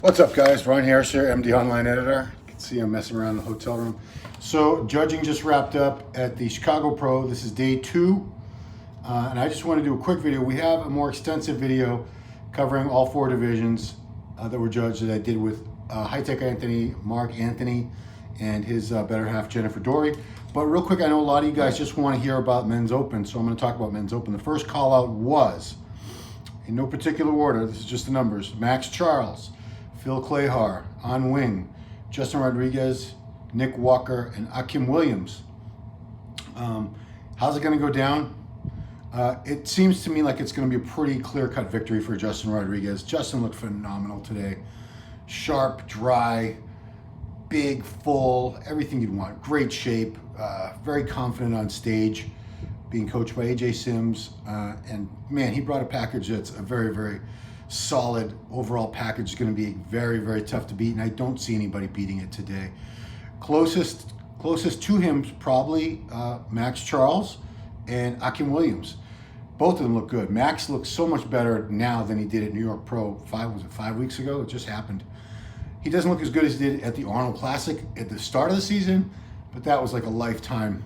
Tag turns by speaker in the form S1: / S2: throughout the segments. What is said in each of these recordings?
S1: What's up, guys? Ron Harris here, MD Online Editor. You can see I'm messing around in the hotel room. So judging just wrapped up at the Chicago Pro. This is day 2. And I just want to do a quick video. We have a more extensive video covering all 4 divisions that were judged that I did with High Tech Anthony, Mark Anthony, and his better half, Jennifer Dory. But real quick, I know a lot of you guys just want to hear about Men's Open, so I'm going to talk about Men's Open. The first call out was, in no particular order, this is just the numbers, Max Charles, Phil Klahar, On Wing, Justin Rodriguez, Nick Walker, and Akim Williams. How's it going to go down? It seems to me like it's going to be a pretty clear-cut victory for Justin Rodriguez. Justin looked phenomenal today. Sharp, dry, big, full, everything you'd want. Great shape, very confident on stage, being coached by AJ Sims. And man, he brought a package that's a very, very solid overall package. Is going to be very, very tough to beat, and I don't see anybody beating it today. Closest to him probably Max Charles and Akim Williams. Both of them look good. Max looks so much better now than he did at New York Pro 5 weeks ago? It just happened. He doesn't look as good as he did at the Arnold Classic at the start of the season, but that was like a lifetime.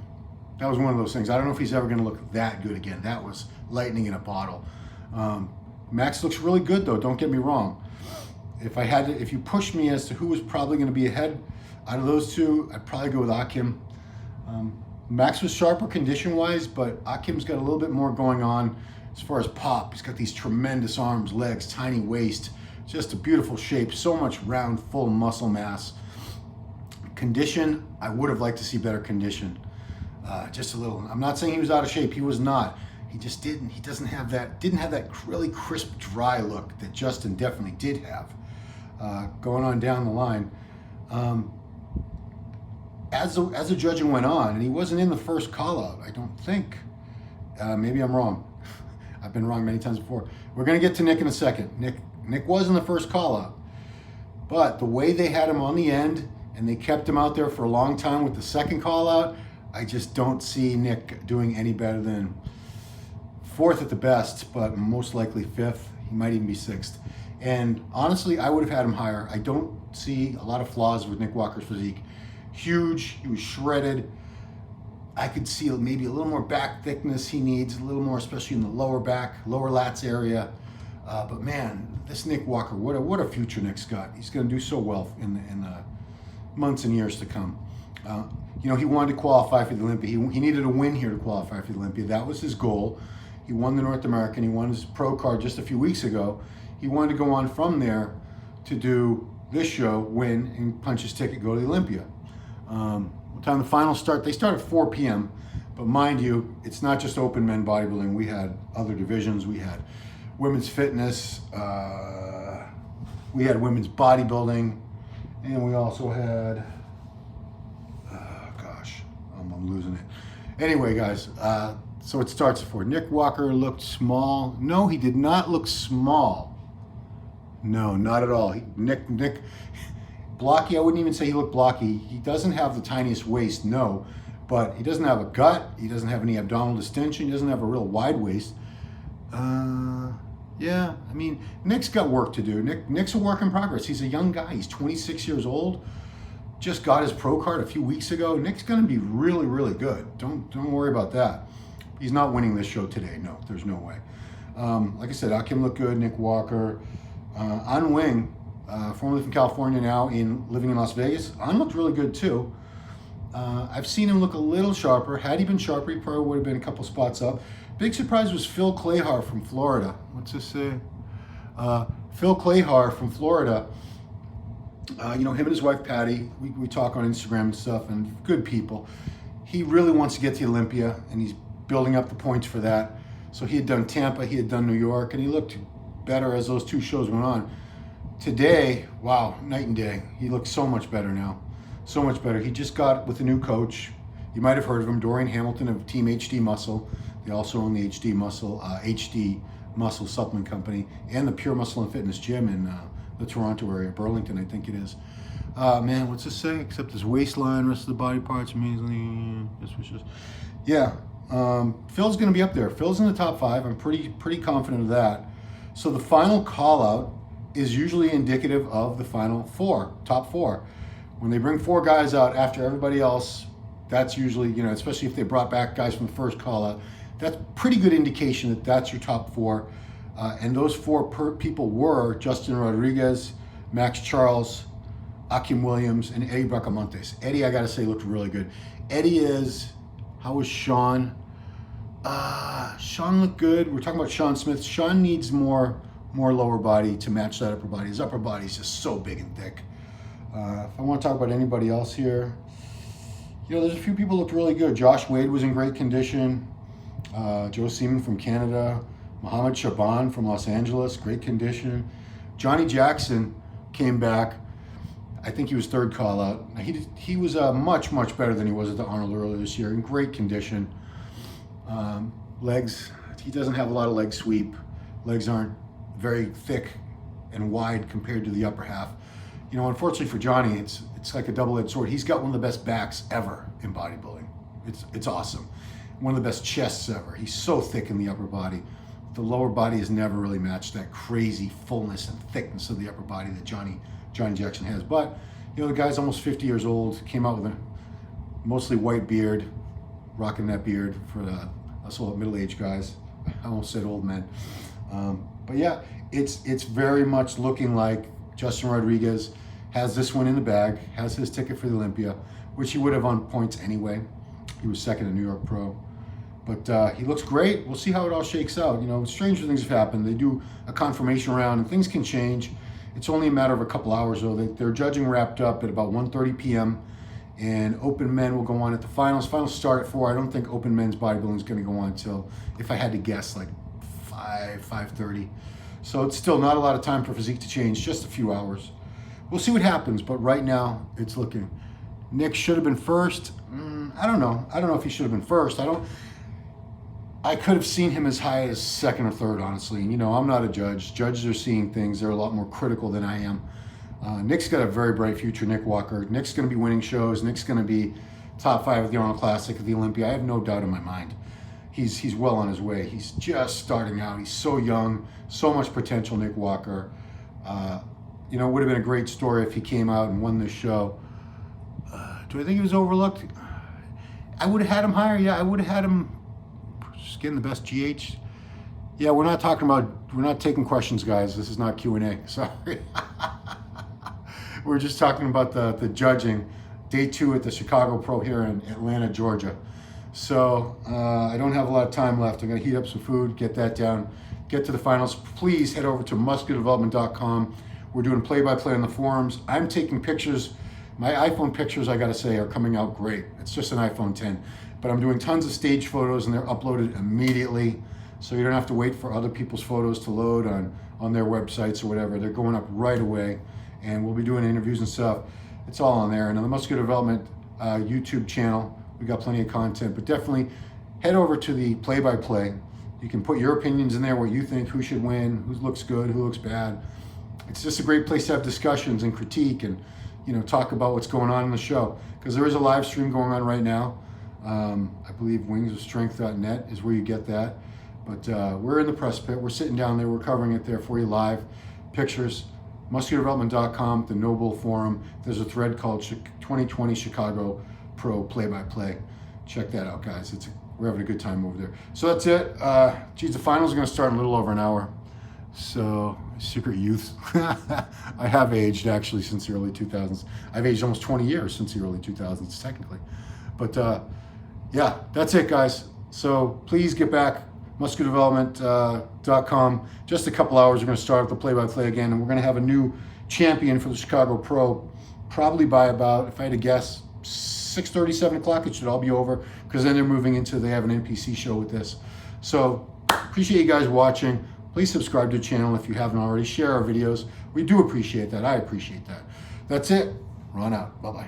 S1: That was one of those things. I don't know if he's ever going to look that good again. That was lightning in a bottle. Max looks really good, though. Don't get me wrong. If you pushed me as to who was probably going to be ahead out of those two, I'd probably go with Akim. Max was sharper condition-wise, but Akim's got a little bit more going on as far as pop. He's got these tremendous arms, legs, tiny waist, just a beautiful shape, so much round, full muscle mass. Condition, I would have liked to see better condition. Just a little. I'm not saying he was out of shape. He was not. He just didn't. He didn't have that really crisp, dry look that Justin definitely did have. Going on down the line. As the judging went on, and he wasn't in the first call out, I don't think. Maybe I'm wrong. I've been wrong many times before. We're going to get to Nick in a second. Nick was in the first call out, but the way they had him on the end and they kept him out there for a long time with the second call out, I just don't see Nick doing any better than 4th at the best, but most likely 5th. He might even be 6th. And honestly, I would have had him higher. I don't see a lot of flaws with Nick Walker's physique. Huge, he was shredded. I could see maybe a little more back thickness he needs, a little more, especially in the lower back, lower lats area. But man, this Nick Walker, what a future Nick's got. He's going to do so well in the months and years to come. He wanted to qualify for the Olympia. He needed a win here to qualify for the Olympia. That was his goal. He won the North American. He won his pro card just a few weeks ago. He wanted to go on from there to do this show, win, and punch his ticket, go to the Olympia. What time the finals start? They start at 4 p.m. But mind you, it's not just open men bodybuilding. We had other divisions. We had women's fitness. We had women's bodybuilding. And we also had, I'm losing it. Anyway, guys, so it starts at 4. Nick Walker looked small. No, he did not look small. No, not at all. Nick, blocky, I wouldn't even say he looked blocky. He doesn't have the tiniest waist, no, but he doesn't have a gut. He doesn't have any abdominal distension. He doesn't have a real wide waist. Yeah, I mean, Nick's got work to do. Nick's a work in progress. He's a young guy. He's 26 years old. Just got his pro card a few weeks ago. Nick's going to be really, really good. Don't worry about that. He's not winning this show today. No, there's no way. Like I said, Akim looked good. Nick Walker. On Wing, formerly from California, now living in Las Vegas. On looked really good too. I've seen him look a little sharper. Had he been sharper, he probably would have been a couple spots up. Big surprise was Phil Klahar from Florida. What's this say? Phil Klahar from Florida. Him and his wife Patty, we talk on Instagram and stuff, and good people. He really wants to get to Olympia, and he's building up the points for that. So he had done Tampa, he had done New York, and he looked better as those 2 shows went on. Today, wow, night and day. He looks so much better now. So much better. He just got with a new coach. You might have heard of him, Dorian Hamilton of Team HD Muscle. They also own the HD Muscle Supplement Company and the Pure Muscle and Fitness Gym in the Toronto area, Burlington, I think it is. Man, what's this say? Except his waistline, rest of the body parts, amazingly. Yeah, Phil's going to be up there. Phil's in the top 5. I'm pretty confident of that. So the final call out is usually indicative of the final four, top four. When they bring four guys out after everybody else, that's usually, you know, especially if they brought back guys from the first call out, that's pretty good indication that that's your top four. And those four people were Justin Rodriguez, Max Charles, Akim Williams, and Eddie Bracamontes. Eddie, I gotta say, looked really good. Eddie is, how was Sean? Sean looked good. We're talking about Sean Smith. Sean needs more lower body to match that upper body. His upper body is just so big and thick. If I want to talk about anybody else here, you know, there's a few people looked really good. Josh Wade was in great condition. Joe Seaman from Canada. Mohammed Shaban from Los Angeles, great condition. Johnny Jackson came back. I think he was third call out. He was much better than he was at the Arnold earlier this year, in great condition. Legs, he doesn't have a lot of leg sweep. Legs aren't very thick and wide compared to the upper half. You know, unfortunately for Johnny, it's like a double-edged sword. He's got one of the best backs ever in bodybuilding. It's awesome. One of the best chests ever. He's so thick in the upper body. The lower body has never really matched that crazy fullness and thickness of the upper body that Johnny Jackson has. But, you know, the guy's almost 50 years old, came out with a mostly white beard, rocking that beard for us old middle-aged guys. I almost said old men. But yeah, it's very much looking like Justin Rodriguez has this one in the bag, has his ticket for the Olympia, which he would have on points anyway. He was second in New York Pro. But he looks great. We'll see how it all shakes out. You know, stranger things have happened. They do a confirmation round and things can change. It's only a matter of a couple hours though. Their judging wrapped up at about 1:30 p.m. and open men will go on at the finals. Finals start at 4. I don't think open men's bodybuilding is going to go on until, if I had to guess, like 5:30. So it's still not a lot of time for physique to change, just a few hours. We'll see what happens, but right now it's looking. Nick should have been first. I don't know. I don't know if he should have been first. I could have seen him as high as second or third, honestly. You know, I'm not a judge. Judges are seeing things. They're a lot more critical than I am. Nick's got a very bright future, Nick Walker. Nick's going to be winning shows. Nick's going to be top 5 at the Arnold Classic, at the Olympia. I have no doubt in my mind. He's well on his way. He's just starting out. He's so young, so much potential, Nick Walker. You know, it would have been a great story if he came out and won this show. Do I think he was overlooked? I would have had him higher. Yeah, I would have had him just getting the best GH. Yeah, we're not taking questions, guys. This is not Q&A. Sorry. We're just talking about the judging. Day 2 at the Chicago Pro here in Atlanta, Georgia. So I don't have a lot of time left. I'm going to heat up some food, get that down, get to the finals. Please head over to musculardevelopment.com. We're doing play-by-play on the forums. I'm taking pictures. My iPhone pictures, I got to say, are coming out great. It's just an iPhone 10. But I'm doing tons of stage photos, and they're uploaded immediately. So you don't have to wait for other people's photos to load on their websites or whatever. They're going up right away. And we'll be doing interviews and stuff. It's all on there. And on the Muscular Development YouTube channel, we got plenty of content. But definitely head over to the play-by-play. You can put your opinions in there, what you think, who should win, who looks good, who looks bad. It's just a great place to have discussions and critique and, you know, talk about what's going on in the show. Because there is a live stream going on right now. I believe wingsofstrength.net is where you get that. But we're in the press pit. We're sitting down there. We're covering it there for you live. Pictures. MuscularDevelopment.com, the Noble Forum. There's a thread called 2020 Chicago Pro Play-by-Play. Check that out, guys. We're having a good time over there. So that's it. Geez, the finals are going to start in a little over an hour. So, secret youth. I have aged, actually, since the early 2000s. I've aged almost 20 years since the early 2000s, technically. But, yeah, that's it, guys. So, please get back. MuscularDevelopment.com. Just a couple hours, we're going to start up the play-by-play again, and we're going to have a new champion for the Chicago Pro, probably by about, if I had to guess, 6:30, 7 o'clock. It should all be over, because then they're moving into, they have an NPC show with this. So, appreciate you guys watching. Please subscribe to the channel if you haven't already. Share our videos. We do appreciate that. I appreciate that. That's it. Ron out. Bye-bye.